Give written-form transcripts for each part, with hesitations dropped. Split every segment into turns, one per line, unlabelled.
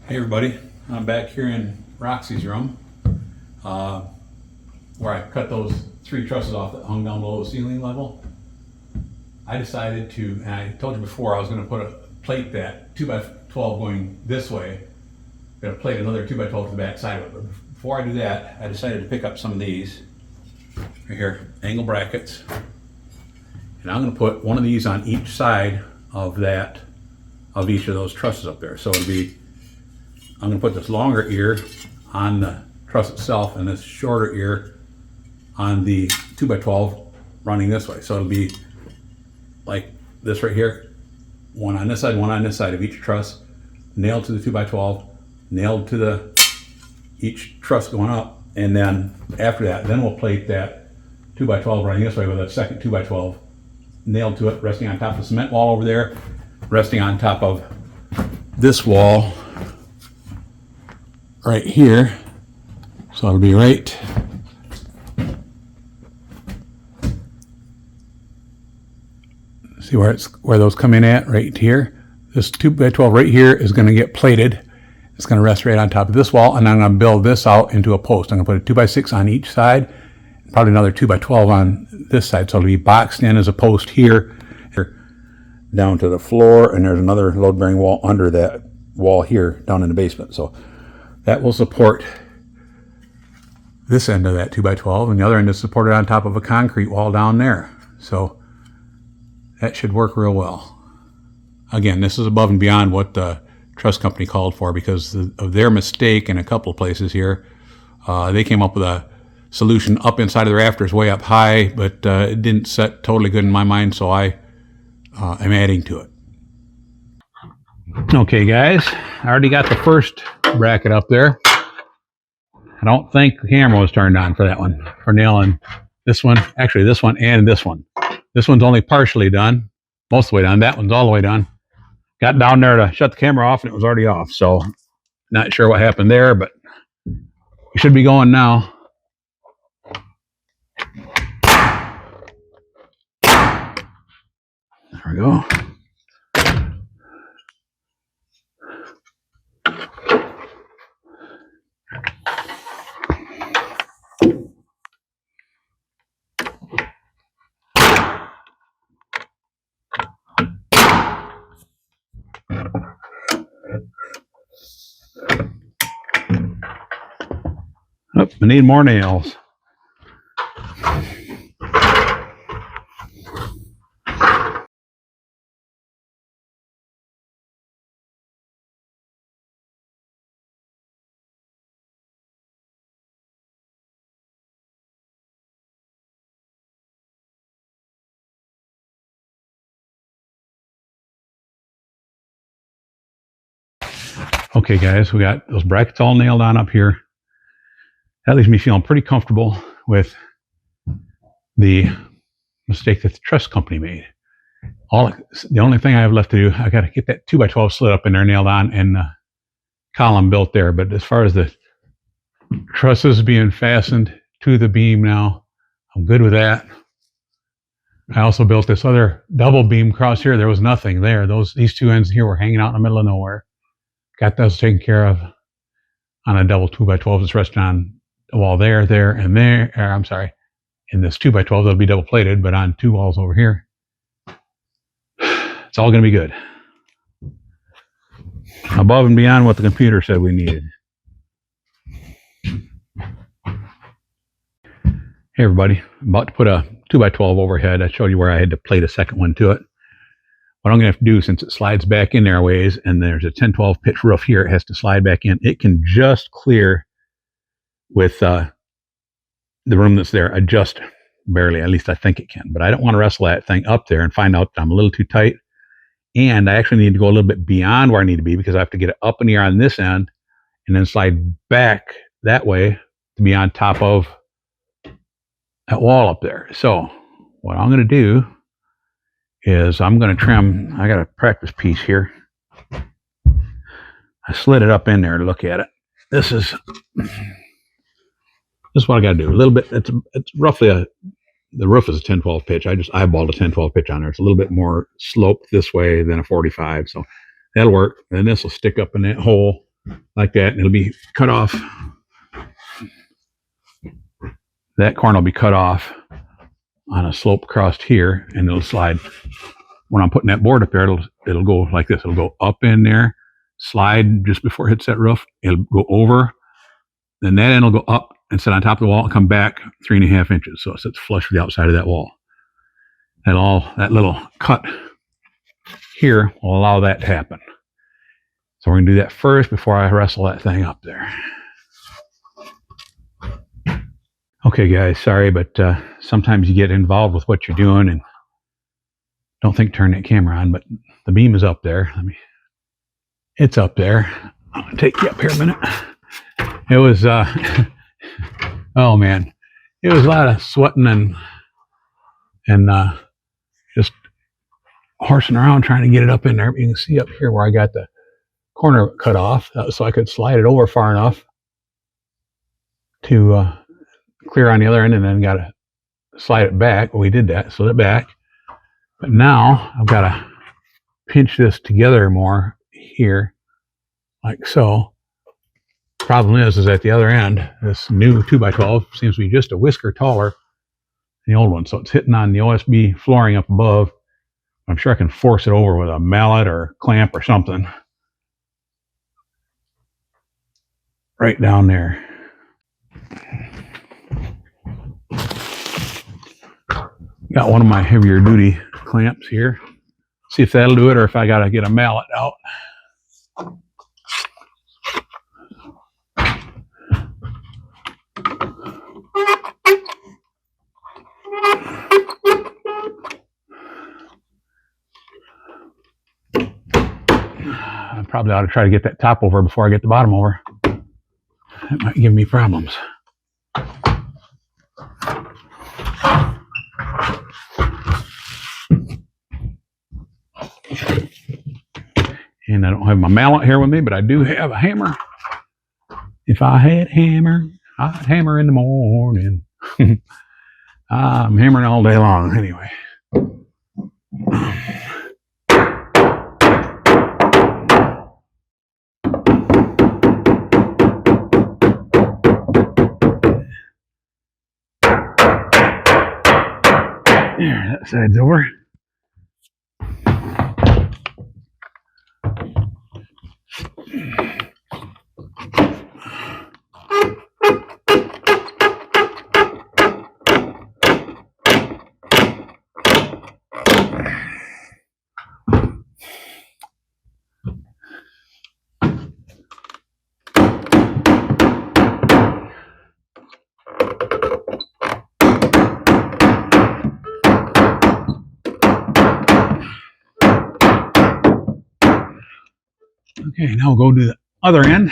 Hey everybody, I'm back here in Roxy's room where I cut those 3 trusses off that hung down below the ceiling level. I decided to, and I told you before, I was going to put a plate that 2x12 going this way. I'm going to plate another 2x12 to the back side of it. But before I do that, I decided to pick up some of these right here, angle brackets. And I'm going to put one of these on each side of each of those trusses up there. So it'll be, I'm going to put this longer ear on the truss itself and this shorter ear on the 2x12 running this way. So it'll be like this right here, one on this side, one on this side of each truss, nailed to the 2x12, nailed to each truss going up, and then after that, then we'll plate that 2x12 running this way with a second 2x12 nailed to it, resting on top of the cement wall over there, resting on top of this wall right here. So it'll be right see where those come in at right here. This 2x12 right here is going to get plated. It's going to rest right on top of this wall, and I'm going to build this out into a post. I'm going to put a 2x6 on each side, probably another 2x12 on this side, so it'll be boxed in as a post here down to the floor, and there's another load-bearing wall under that wall here down in the basement. So that will support this end of that 2x12, and the other end is supported on top of a concrete wall down there. So that should work real well. Again, this is above and beyond what the truss company called for because of their mistake in a couple of places here. They came up with a solution up inside of the rafters way up high, but it didn't set totally good in my mind, so I am adding to it. Okay guys, I already got the first bracket up there. I don't think the camera was turned on for that one, for nailing this one, actually this one and this one. This one's only partially done, most of the way done. That one's all the way done. Got down there to shut the camera off and it was already off, so not sure what happened there, but we should be going now. There we go. Oh, I need more nails. Okay guys, we got those brackets all nailed on up here. That leaves me feeling pretty comfortable with the mistake that the truss company made. The only thing I have left to do, I got to get that 2x12 slit up in there, nailed on, and the column built there. But as far as the trusses being fastened to the beam now, I'm good with that. I also built this other double beam across here. There was nothing there. These two ends here were hanging out in the middle of nowhere. Got those taken care of on a double 2x12 that's resting on the wall there, and there. I'm sorry, in this 2x12 that'll be double plated, but on 2 walls over here, it's all going to be good. Above and beyond what the computer said we needed. Hey everybody, I'm about to put a 2x12 overhead. I showed you where I had to plate a second one to it. What I'm going to have to do, since it slides back in there a ways, and there's a 10-12 pitch roof here, it has to slide back in. It can just clear with the room that's there, just barely, at least I think it can. But I don't want to wrestle that thing up there and find out that I'm a little too tight. And I actually need to go a little bit beyond where I need to be because I have to get it up in the air on this end and then slide back that way to be on top of that wall up there. So what I'm going to do is I'm going to trim. I got a practice piece here. I slid it up in there to look at it. This is what I got to do. A little bit. It's roughly the roof is a 10-12 pitch. I just eyeballed a 10-12 pitch on there. It's a little bit more sloped this way than a 45, so that'll work. And this will stick up in that hole like that, and it'll be cut off. That corner will be cut off on a slope across here, and it'll slide. When I'm putting that board up there, it'll go like this. It'll go up in there, slide just before it hits that roof. It'll go over, then that end will go up and sit on top of the wall and come back 3.5 inches, so it sits flush with the outside of that wall. That little cut here will allow that to happen. So we're gonna do that first before I wrestle that thing up there. Okay, guys, sorry, but sometimes you get involved with what you're doing and don't think to turn that camera on, but the beam is up there. It's up there. I'll take you up here a minute. It was, oh man, it was a lot of sweating and just horsing around trying to get it up in there. You can see up here where I got the corner cut off, so I could slide it over far enough to clear on the other end, and then got to slide it back. Well, we did that, slid it back. But now I've got to pinch this together more here, like so. Problem is at the other end, this new 2x12 seems to be just a whisker taller than the old one. So it's hitting on the OSB flooring up above. I'm sure I can force it over with a mallet or clamp or something. Right down there. Got one of my heavier duty clamps here. See if that'll do it, or if I got to get a mallet out. I probably ought to try to get that top over before I get the bottom over. That might give me problems. And I don't have my mallet here with me, but I do have a hammer. If I had hammer, I'd hammer in the morning. I'm hammering all day long anyway. There, that side's over. Okay, now we'll go to the other end.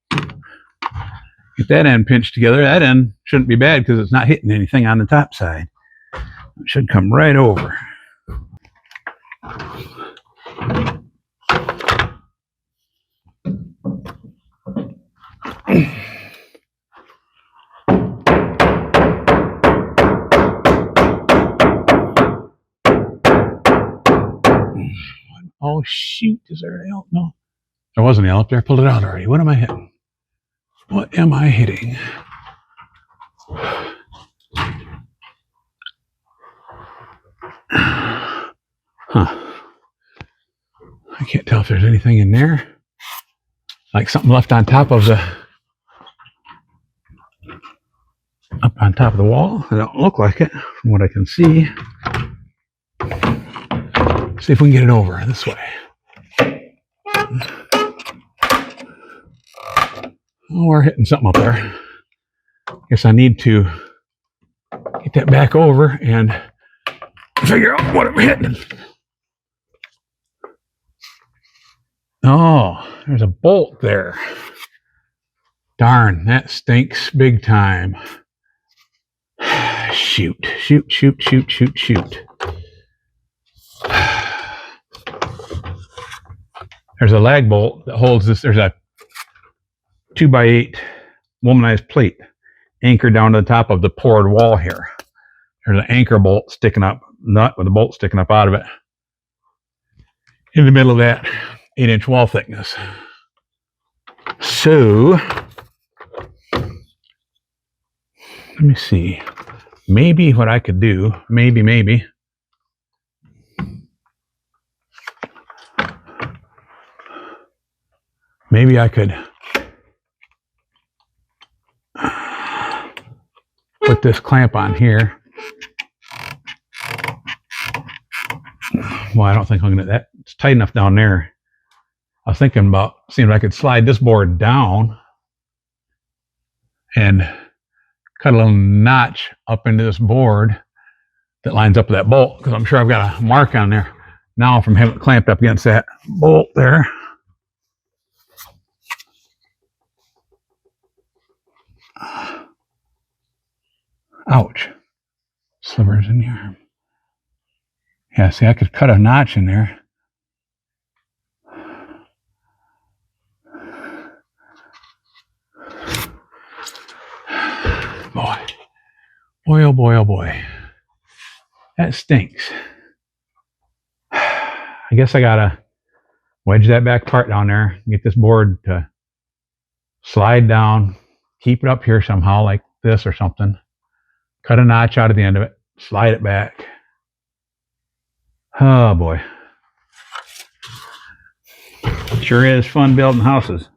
Get that end pinched together. That end shouldn't be bad because it's not hitting anything on the top side. It should come right over. Oh shoot, is there an L? No. There wasn't an L up there. I pulled it out already. What am I hitting? What am I hitting? Huh. I can't tell if there's anything in there. Like something left on top of the wall. It don't look like it from what I can see. See if we can get it over this way. Oh, we're hitting something up there. Guess I need to get that back over and figure out what I'm hitting. Oh, there's a bolt there. Darn, that stinks big time. Shoot. There's a lag bolt that holds this. There's a 2x8 womanized plate anchored down to the top of the poured wall here. There's an anchor bolt sticking up, nut with a bolt sticking up out of it in the middle of that 8-inch wall thickness. So, let me see. Maybe what I could do, maybe I could put this clamp on here. Well, I don't think I'm gonna, that's tight enough down there. I was thinking about seeing if I could slide this board down and cut a little notch up into this board that lines up with that bolt, because I'm sure I've got a mark on there now from having it clamped up against that bolt there. Ouch. Slivers in here. Yeah, see, I could cut a notch in there. Boy, oh boy, oh boy. That stinks. I guess I gotta wedge that back part down there, get this board to slide down, keep it up here somehow like this or something. Cut a notch out of the end of it, slide it back. Oh boy. Sure is fun building houses.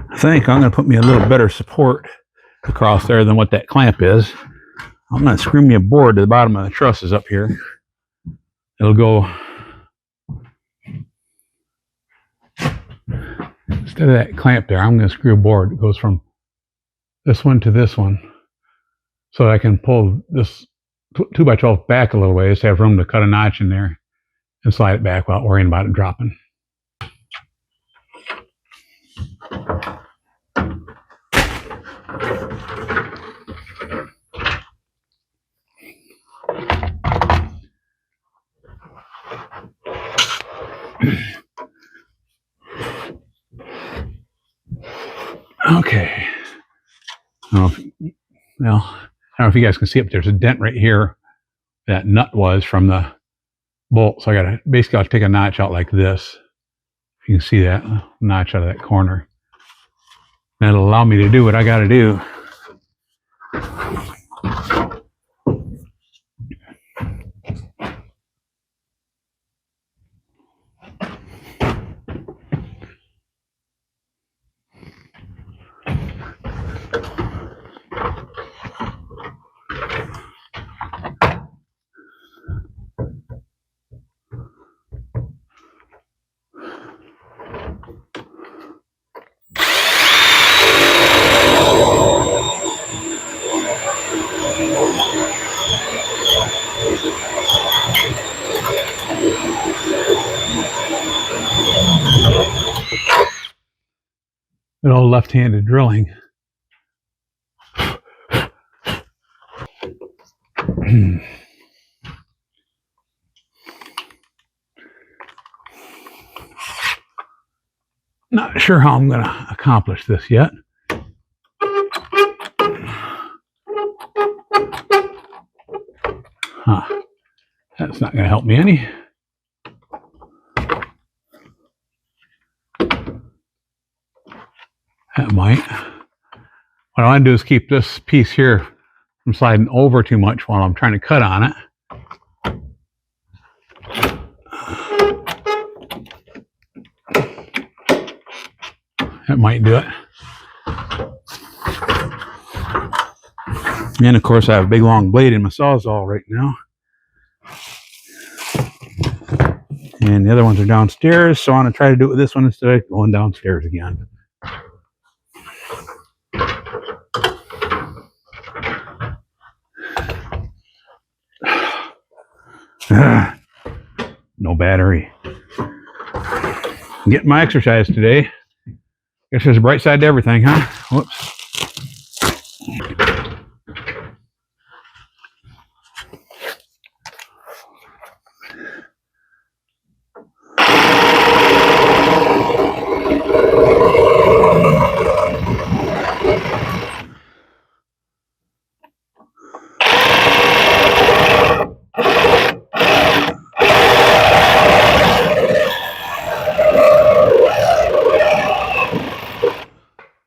I think I'm going to put me a little better support across there than what that clamp is. I'm going to screw me a board to the bottom of the trusses up here. It'll go, instead of that clamp there, I'm going to screw a board that goes from this one to this one, so I can pull this 2x12 back a little ways to have room to cut a notch in there and slide it back without worrying about it dropping. Okay. Well, I don't know if you guys can see it, but there's a dent right here. That nut was from the bolt. So I got to basically, I'll take a notch out like this. You can see that notch out of that corner. That'll allow me to do what I got to do. Good old left-handed drilling. Not sure how I'm going to accomplish this yet. Huh. That's not going to help me any. That might. What I want to do is keep this piece here from sliding over too much while I'm trying to cut on it. That might do it. And of course I have a big long blade in my Sawzall right now. And the other ones are downstairs, so I'm going to try to do it with this one instead of going downstairs again. No battery. I'm getting my exercise today. Guess there's a bright side to everything, huh? Whoops.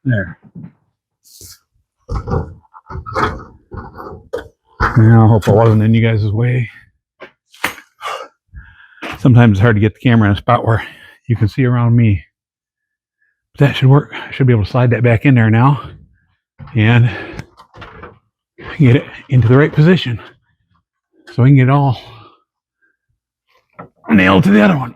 There. I hope I wasn't in you guys' way. Sometimes it's hard to get the camera in a spot where you can see around me. But that should work. I should be able to slide that back in there now and get it into the right position so we can get it all nailed to the other one.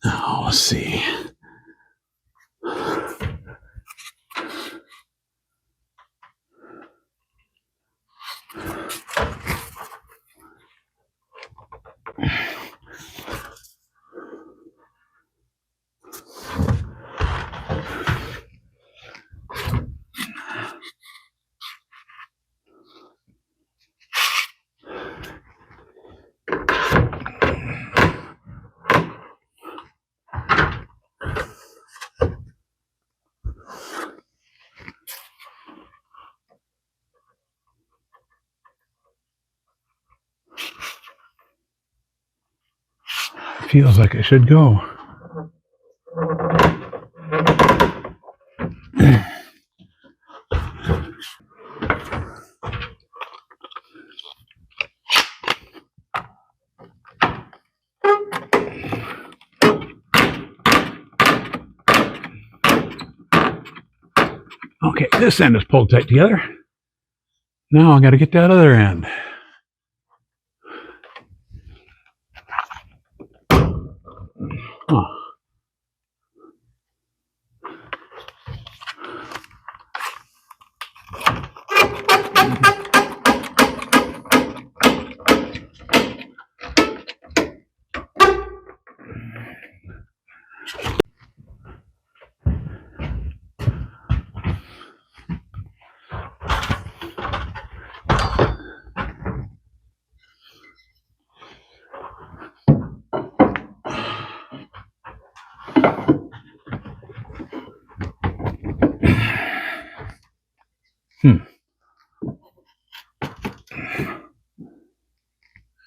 Now, let's see. Feels like it should go. Okay, this end is pulled tight together. Now I got to get that other end. Huh.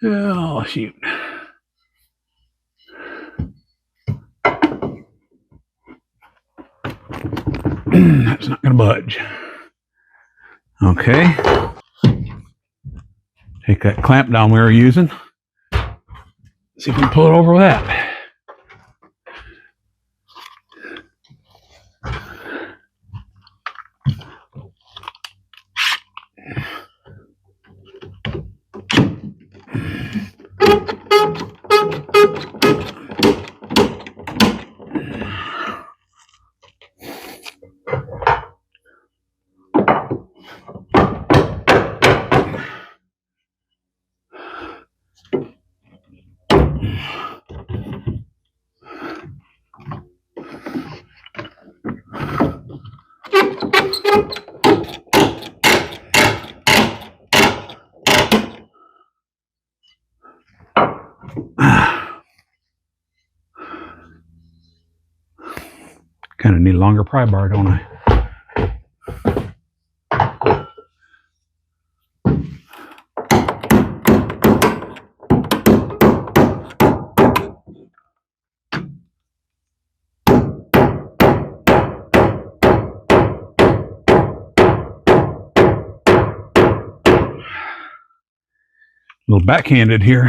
Oh, shoot. That's not going to budge. Okay. Take that clamp down we were using. See if we can pull it over with that. Kind of need a longer pry bar, don't I? little backhanded here.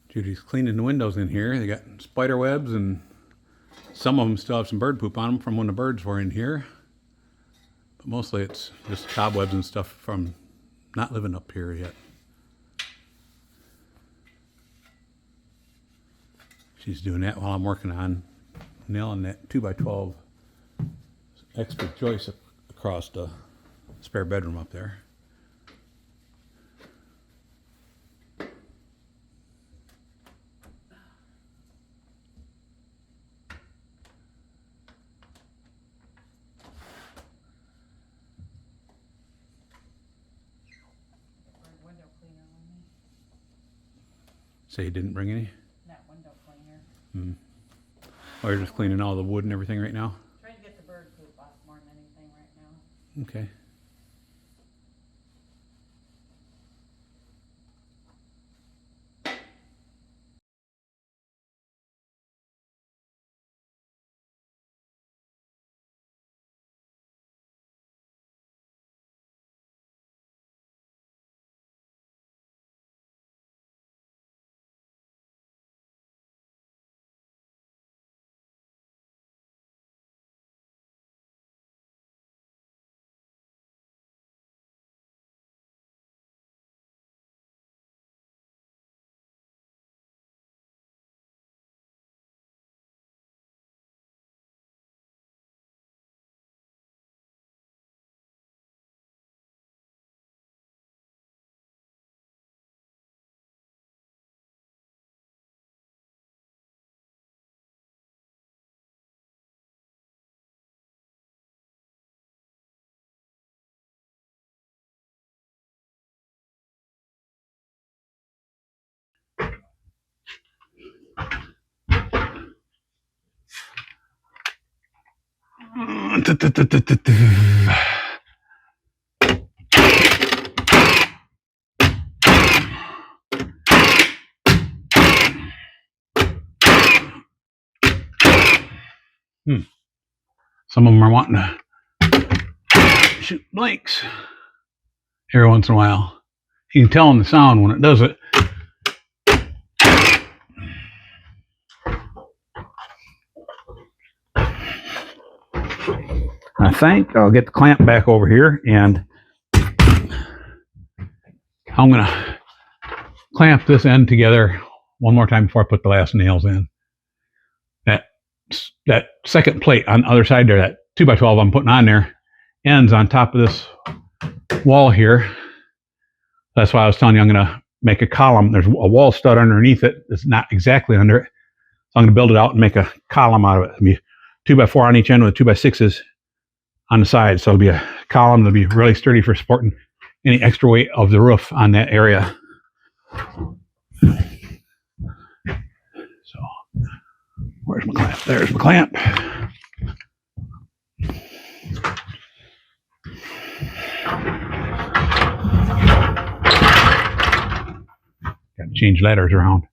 Judy's cleaning the windows in here. They got spider webs, and some of them still have some bird poop on them from when the birds were in here. But mostly it's just cobwebs and stuff from not living up here yet. She's doing that while I'm working on nailing that 2x12 extra joist across the spare bedroom up there.
Window cleaner on me.
So you didn't bring any?
That window cleaner.
Oh, you're just cleaning all the wood and everything right now?
Trying to get the bird poop off more than anything right now.
Okay. Some of them are wanting to shoot blanks every once in a while. You can tell in the sound when it does it. I think I'll get the clamp back over here, and I'm going to clamp this end together one more time before I put the last nails in. That second plate on the other side there, that 2x12 I'm putting on there, ends on top of this wall here. That's why I was telling you I'm going to make a column. There's a wall stud underneath it that's not exactly under it. So I'm going to build it out and make a column out of it. It'll be 2x4 on each end with 2x6s on the side. So it'll be a column that'll be really sturdy for supporting any extra weight of the roof on that area. So where's my clamp? There's my clamp. Got to change ladders around.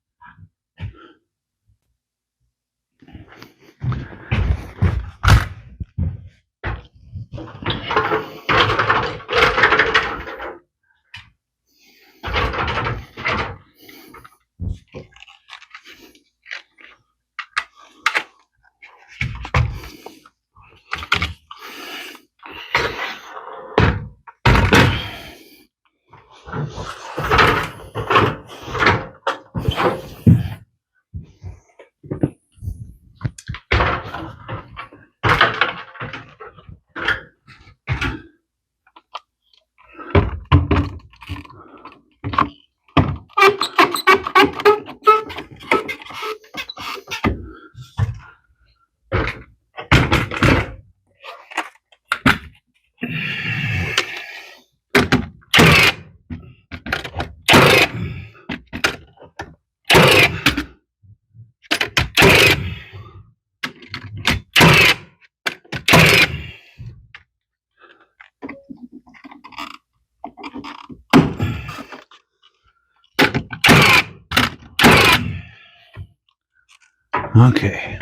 Okay.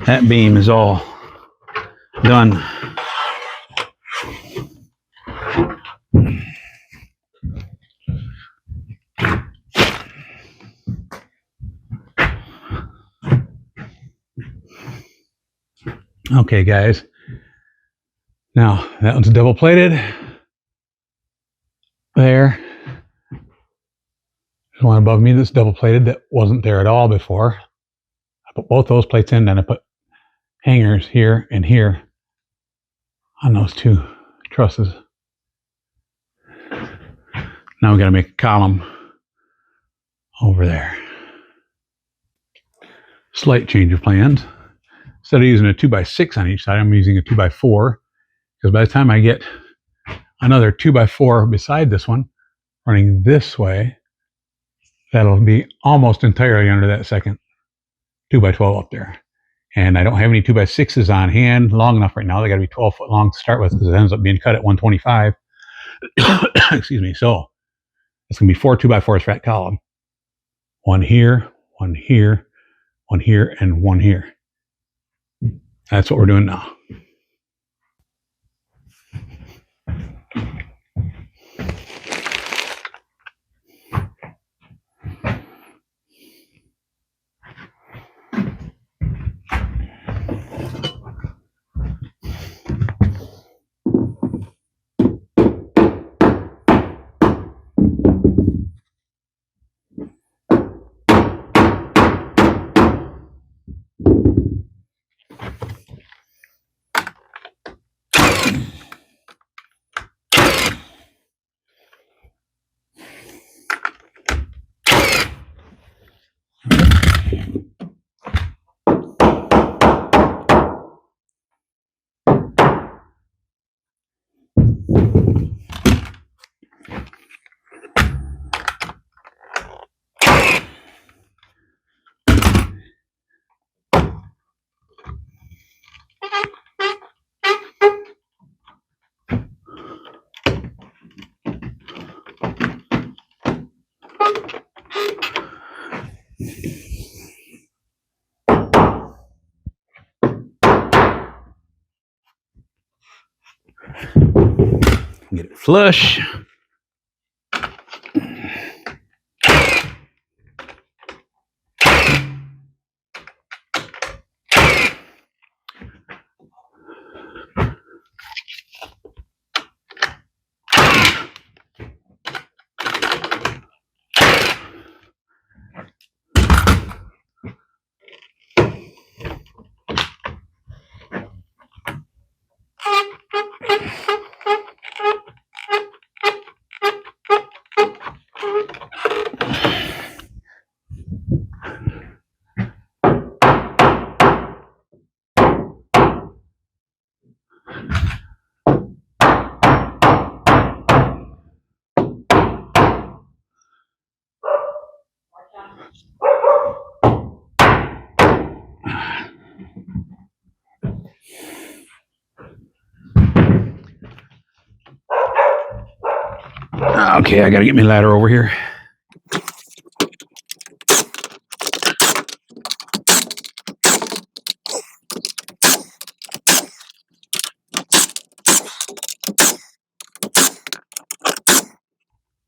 That beam is all done. Okay, guys. Now, that one's double plated. There. There's one above me that's double plated that wasn't there at all before. I put both those plates in, then I put hangers here and here on those two trusses. Now we got to make a column over there. Slight change of plans. Instead of using a 2x6 on each side, I'm using a 2x4, because by the time I get another 2x4 beside this one running this way, that'll be almost entirely under that second 2x12 up there. And I don't have any 2x6s on hand long enough right now. They got to be 12 foot long to start with, because it ends up being cut at 125. Excuse me. So it's going to be 4 2x4s for that column. One here, one here, one here, and one here. That's what we're doing now. Get it flush. Okay, I gotta get my ladder over here.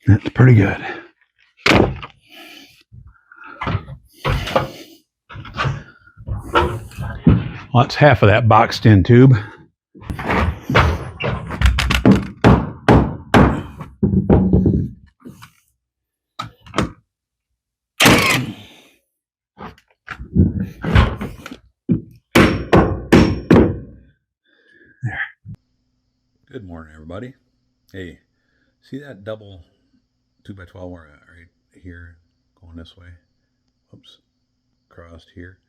That's pretty good. Well, that's half of that boxed in tube. There. Good morning, everybody. Hey, see that double 2x12 right here going this way? Oops, crossed here.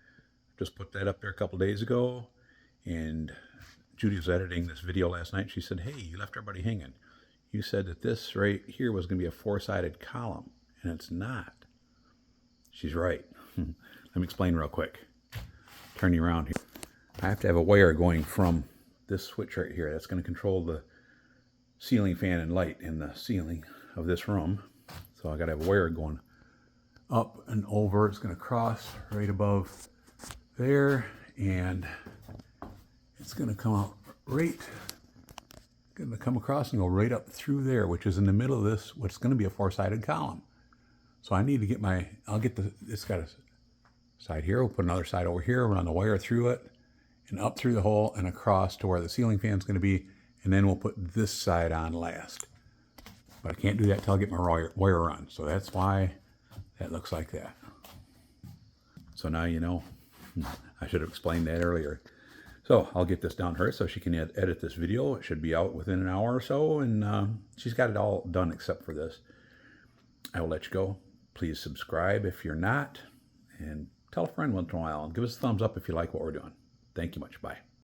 Just put that up there a couple days ago, and Judy was editing this video last night. She said, hey, you left everybody hanging. You said that this right here was going to be a four-sided column, and it's not. She's right. Let me explain real quick. Turn you around here. I have to have a wire going from this switch right here. That's going to control the ceiling fan and light in the ceiling of this room. So I got to have a wire going up and over. It's going to cross right above there, and it's going to come out right, going to come across and go right up through there, which is in the middle of this, what's going to be a four-sided column. So I need to get my, it's got a side here, we'll put another side over here, run the wire through it, and up through the hole and across to where the ceiling fan's going to be, and then we'll put this side on last. But I can't do that till I get my wire run, so that's why that looks like that. So now you know. I should have explained that earlier. So I'll get this down to her so she can edit this video. It should be out within an hour or so, and she's got it all done except for this. I will let you go. Please subscribe if you're not, and tell a friend once in a while, and give us a thumbs up if you like what we're doing. Thank you much. Bye.